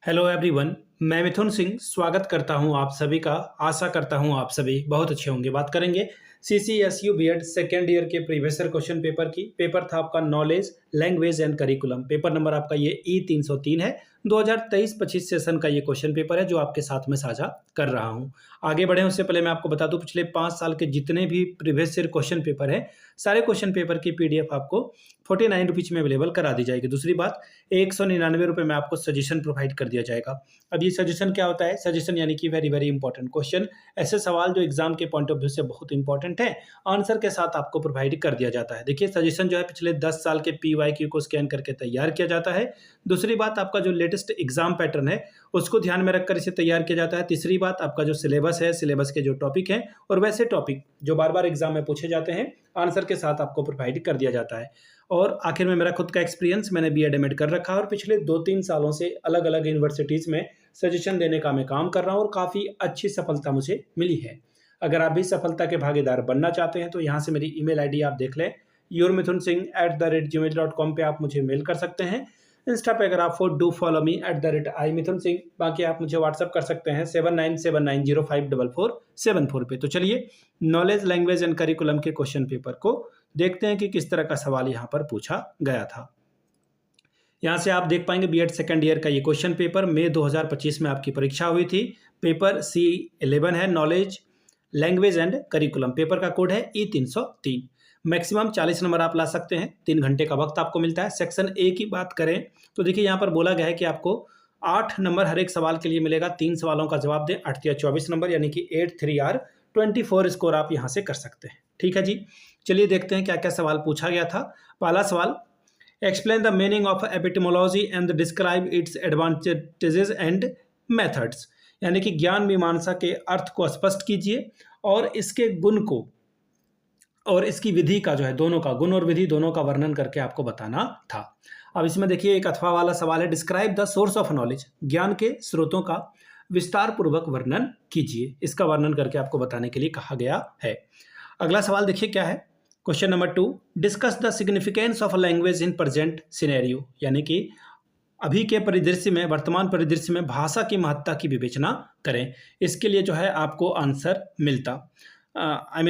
Hello everyone. मैं मिथुन सिंह स्वागत करता हूं आप सभी का। आशा करता हूं आप सभी बहुत अच्छे होंगे। बात करेंगे सीसीएसयू बीएड सेकेंड ईयर के प्रीवियस ईयर क्वेश्चन पेपर की। पेपर था आपका knowledge language and curriculum. Paper number आपका ये E303 है। 2023-25 सेशन का ये क्वेश्चन पेपर है जो आपके साथ में साझा कर रहा हूं। आगे बढ़े उससे पहले मैं आपको बता दूं पिछले 5 साल के जितने भी प्रीवियस ईयर क्वेश्चन पेपर है सारे क्वेश्चन पेपर की पीडीएफ आपको 49 रुपीज में अवेलेबल करा दी जाएगी। दूसरी बात 199 रुपये में आपको सजेशन प्रोवाइड कर दिया जाएगा। अब ये सजेशन क्या होता है? सजेशन यानी कि वेरी वेरी इंपॉर्टेंट क्वेश्चन, ऐसे सवाल जो एग्जाम के पॉइंट ऑफ व्यू से बहुत इंपॉर्टेंट है, आंसर के साथ आपको प्रोवाइड कर दिया जाता है। देखिए सजेशन जो है पिछले 10 साल के PYQ को स्कैन करके तैयार किया जाता है। दूसरी बात आपका जो लेटेस्ट एग्जाम पैटर्न है उसको ध्यान में रखकर इसे तैयार किया जाता है। तीसरी बात आपका जो सिलेबस है, सिलेबस के जो टॉपिक हैं और वैसे टॉपिक जो बार बार एग्जाम में पूछे जाते हैं आंसर के साथ आपको प्रोवाइड कर दिया जाता है। और आखिर में मेरा खुद का एक्सपीरियंस, मैंने बीएड एमएड कर रखा है और पिछले 2-3 सालों से अलग अलग यूनिवर्सिटीज़ में सजेशन देने का मैं काम कर रहा हूँ और काफ़ी अच्छी सफलता मुझे मिली है। अगर आप भी सफलता के भागीदार बनना चाहते हैं तो यहाँ से मेरी ईमेल आईडी आप देख लें, yourmithunsingh@gmail.com पे आप मुझे मेल कर सकते हैं। इंस्टा पे अगर आप डू फॉलो मी @imithunsingh। बाकी आप मुझे व्हाट्सअप कर सकते हैं 7979054474 पे। तो चलिए नॉलेज लैंग्वेज एंड करिकुलम के क्वेश्चन पेपर को देखते हैं कि किस तरह का सवाल यहाँ पर पूछा गया था। यहाँ से आप देख पाएंगे बीएड सेकंड ईयर का ये क्वेश्चन पेपर मई 2025 में आपकी परीक्षा हुई थी। पेपर C11 है, knowledge language and curriculum. Paper का कोड है E303। मैक्सिमम 40 नंबर आप ला सकते हैं। 3 घंटे का वक्त आपको मिलता है। सेक्शन ए की बात करें तो देखिए यहाँ पर बोला गया है कि आपको 8 नंबर हर एक सवाल के लिए मिलेगा। 3 सवालों का जवाब दें, 8 या 24 नंबर यानी कि 8 3 R 24 स्कोर आप यहाँ से कर सकते हैं। ठीक है जी, चलिए देखते हैं क्या क्या सवाल पूछा गया था। पहला सवाल, explain the meaning of epistemology and describe its advantages and methods. यानी कि ज्ञान मीमांसा के अर्थ को स्पष्ट कीजिए और इसके गुण को और इसकी विधि का जो है, दोनों का गुण और विधि दोनों का वर्णन करके आपको बताना था। अब इसमें देखिए एक अथवा वाला सवाल है, describe the source of knowledge. ज्ञान के स्रोतों का विस्तार पूर्वक वर्णन कीजिए। इसका वर्णन करके आपको बताने के लिए कहा गया है। अगला सवाल देखिए क्या है, question number 2, discuss the significance of language in present scenario. यानी कि अभी के परिदृश्य में, वर्तमान परिदृश्य में भाषा की महत्ता की विवेचना करें। इसके लिए जो है आपको आंसर मिलता,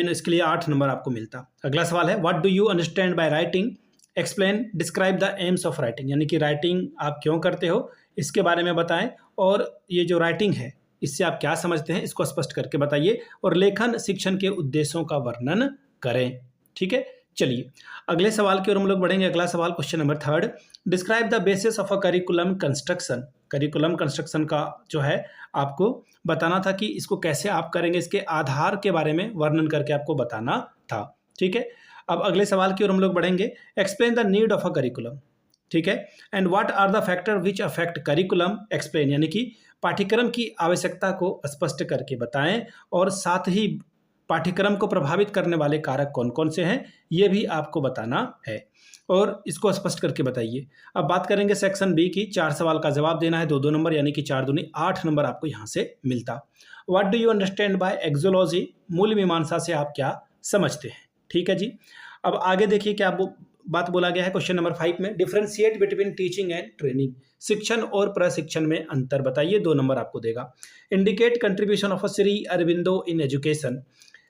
इसके लिए 8 नंबर आपको मिलता। अगला सवाल है, what do you understand by writing, explain describe the AIIMS of writing. यानी कि राइटिंग आप क्यों करते हो इसके बारे में बताएं और ये जो राइटिंग है इससे आप क्या समझते हैं इसको स्पष्ट करके बताइए और लेखन शिक्षण के उद्देश्यों का वर्णन करें। ठीक है, चलिए अगले सवाल की ओर हम लोग बढ़ेंगे। अगला सवाल question number 3, describe the basis of a curriculum construction. Curriculum construction का जो है आपको बताना था कि इसको कैसे आप करेंगे, इसके आधार के बारे में वर्णन करके आपको बताना था। ठीक है, अब अगले सवाल की ओर हम लोग बढ़ेंगे, explain the need of a curriculum. ठीक है, and what are the factor which affect curriculum, explain. यानी कि पाठ्यक्रम की आवश्यकता को स्पष्ट करके बताएं और साथ ही पाठ्यक्रम को प्रभावित करने वाले कारक कौन कौन से हैं ये भी आपको बताना है और इसको स्पष्ट करके बताइए। अब बात करेंगे सेक्शन बी की। 4 सवाल का जवाब देना है, 2-2 नंबर यानी कि 4 दूनी 8 नंबर आपको यहाँ से मिलता। What do you understand by axiology, मूल मीमांसा से आप क्या समझते हैं। ठीक है जी, अब आगे देखिए क्या बात बोला गया है क्वेश्चन नंबर 5 में, differentiate between teaching and training. शिक्षण और प्रशिक्षण में अंतर बताइए, 2 नंबर आपको देगा। Indicate contribution of Shri Aurobindo in education.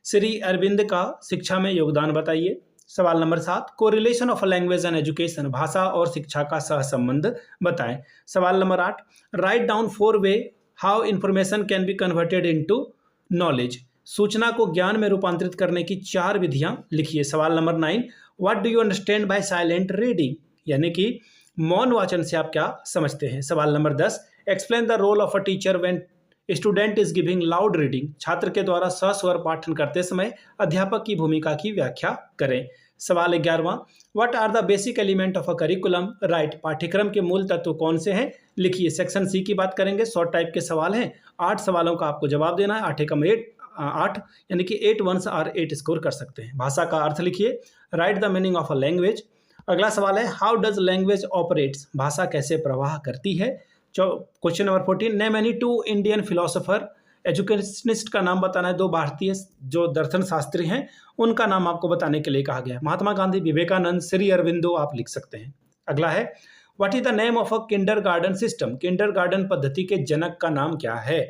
Shri Aravind का शिक्षा में योगदान बताइए। सवाल number 7, correlation of language and education. भाषा और शिक्षा का सहसंबंध बताएं। सवाल number 8, write down 4 way how information can be converted into knowledge. सूचना को ज्ञान में रूपांतरित करने की 4 विधियां लिखिए। सवाल number 9, what do you understand bye silent reading. यानी कि मौन वाचन से आप क्या समझते हैं। सवाल number 10, explain the role of a teacher when student is giving loud reading. छात्र के द्वारा सस्वर पाठन करते समय अध्यापक की भूमिका की व्याख्या करें। सवाल 11वां, what are the basic element of a curriculum, right. पाठ्यक्रम के मूल तत्व कौन से हैं लिखिए। सेक्शन सी की बात करेंगे, शॉर्ट टाइप के सवाल हैं। 8 सवालों का आपको जवाब देना है। 8 एकम 8 यानी कि 8 1 और 8 स्कोर कर सकते हैं। भाषा का अर्थ लिखिए, right the meaning of a language. अगला सवाल है, हाउ डज लैंग्वेज ऑपरेट्स। भाषा कैसे प्रवाह करती है। Question number 14, name any 2 Indian philosopher. Educationist का नाम बताना है। 2 भारतीय जो दर्शन शास्त्री हैं उनका नाम आपको बताने के लिए कहा गया है। महात्मा गांधी, विवेकानंद, श्री अरविंदो आप लिख सकते हैं। अगला है, what is the name of a kindergarten system, kindergarten पद्धति के जनक का नाम क्या है।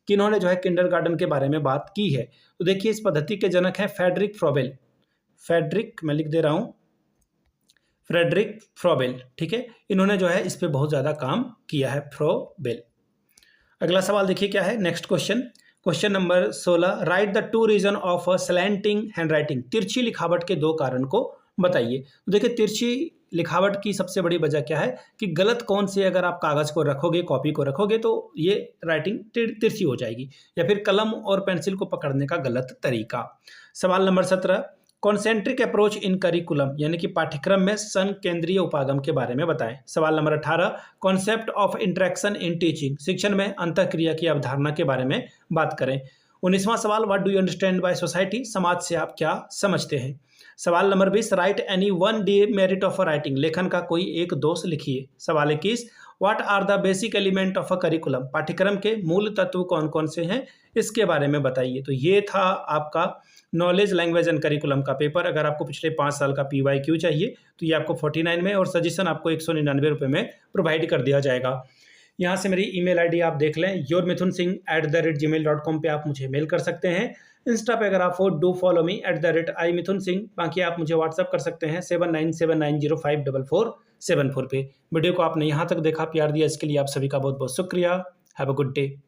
किन्होंने जो है किंडरगार्टन के बारे में बात की है, तो देखिए इस पद्धति के जनक हैं फ्रेडरिक फ्रोबेल, फ्रेडरिक मैं लिख दे रहा हूं, फ्रेडरिक फ्रोबेल, ठीक है। इन्होंने जो है इस पे बहुत ज्यादा काम किया है, फ्रोबेल। अगला सवाल देखिए क्या है, next question, question number 16, write the two reason of a slanting handwriting, तिरछी लिखावट के दो कारण को बताइए। तो देखिए तिरछी लिखावट की सबसे बड़ी वजह क्या है कि गलत कौन से अगर आप कागज को रखोगे, कॉपी को रखोगे तो ये राइटिंग तिरछी हो जाएगी, या फिर कलम और पेंसिल को पकड़ने का गलत तरीका। सवाल number 17, concentric approach in curriculum, यानी कि पाठ्यक्रम में संकेंद्रीय उपागम के बारे में बताएं। सवाल number 18, concept of interaction in teaching, शिक्षण में अंतःक्रिया की अवधारणा के बारे में बात करें। 19वां सवाल, what do you understand by society, समाज से आप क्या समझते हैं। सवाल number 20, write any one demerit of writing, लेखन का कोई एक दोष लिखिए। सवाल 21, what are the basic element of a curriculum, पाठ्यक्रम के मूल तत्व कौन कौन से हैं, इसके बारे में बताइए। तो ये था आपका नॉलेज लैंग्वेज एंड करिकुलम का पेपर। अगर आपको पिछले 5 साल का PYQ चाहिए तो ये आपको 49 में और सजेशन आपको 199 रुपये में प्रोवाइड कर दिया जाएगा। यहाँ से मेरी email ID आप देख लें, yourmithunsingh@gmail.com पे आप मुझे मेल कर सकते हैं। इंस्टा पे अगर आप हो डू फॉलो मी @imithunsingh। बाकी आप मुझे व्हाट्सअप कर सकते हैं 7979054474 पे। वीडियो को आपने यहाँ तक देखा, प्यार दिया, इसके लिए आप सभी का बहुत बहुत शुक्रिया। Have a good day.